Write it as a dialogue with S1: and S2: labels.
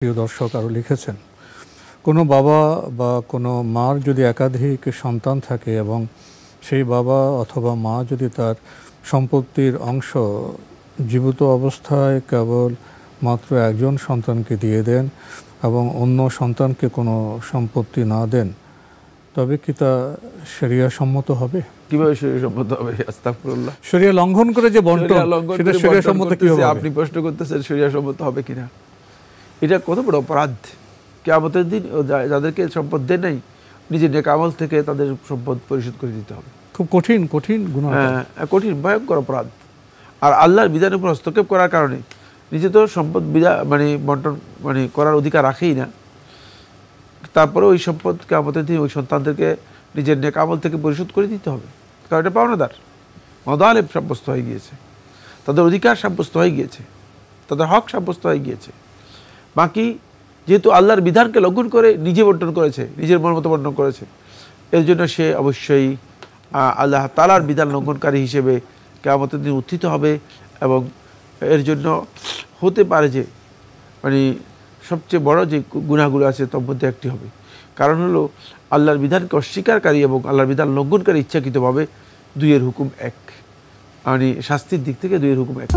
S1: প্রিয় দর্শক আরও লিখেছেন, কোনো বাবা বা কোনো মার যদি একাধিক সন্তান থাকে এবং সেই বাবা অথবা মা যদি তার সম্পত্তির অংশ জীবিত অবস্থায় কেবল মাত্র একজন সন্তানকে দিয়ে দেন এবং অন্য সন্তানকে কোনো সম্পত্তি না দেন, তবে কি তা শরিয়া সম্মত হবে?
S2: কিভাবে শরিয়া সম্মত হবে? আস্তাগফিরুল্লাহ।
S1: শরিয়া লঙ্ঘন করে যে বন্টন, সেটা শরিয়া সম্মত কিভাবে হবে?
S2: আপনি প্রশ্ন করতেছেন শরিয়া সম্মত হবে কিনা। এটা কত বড় অপরাধ! কিয়ামতের দিন যাদেরকে সম্পদ দেয় নাই, নিজের নেক আমল থেকে তাদের সম্পদ পরিশোধ করে দিতে হবে।
S1: খুব কঠিন কঠিন গুনাহ,
S2: কঠিন ভয়ঙ্কর অপরাধ। আর আল্লাহর বিধানের উপর হস্তক্ষেপ করার কারণে নিজে তো সম্পদ বন্টন করার অধিকার রাখেই না, তারপরে ওই সম্পদ কিয়ামতের দিন ওই সন্তানদেরকে নিজের নেক আমল থেকে পরিশোধ করে দিতে হবে। কারণ এটা পাওনাদার, মদালেব সাব্যস্ত হয়ে গিয়েছে, তাদের অধিকার সাব্যস্ত হয়ে গিয়েছে, তাদের হক সাব্যস্ত হয়ে গিয়েছে। বাকি যেহেতু আল্লাহর বিধানকে লঙ্ঘন করে নিজে বন্টন করেছে, নিজের মন মতো বন্টন করেছে, এর জন্য সে অবশ্যই আল্লাহ তাআলার বিধান লঙ্ঘনকারী হিসেবে কিয়ামতের দিন উত্থিত হবে। এবং এর জন্য হতে পারে যে সবচেয়ে বড় যে গুনাহগুলো আছে তার মধ্যে একটি হবে। কারণ হলো আল্লাহর বিধানকে অস্বীকারী এবং আল্লাহর বিধান লঙ্ঘনকারী ইচ্ছাকৃতভাবে দুইয়ের হুকুম এক, শাস্তির দিক থেকে দুইয়ের হুকুম এক।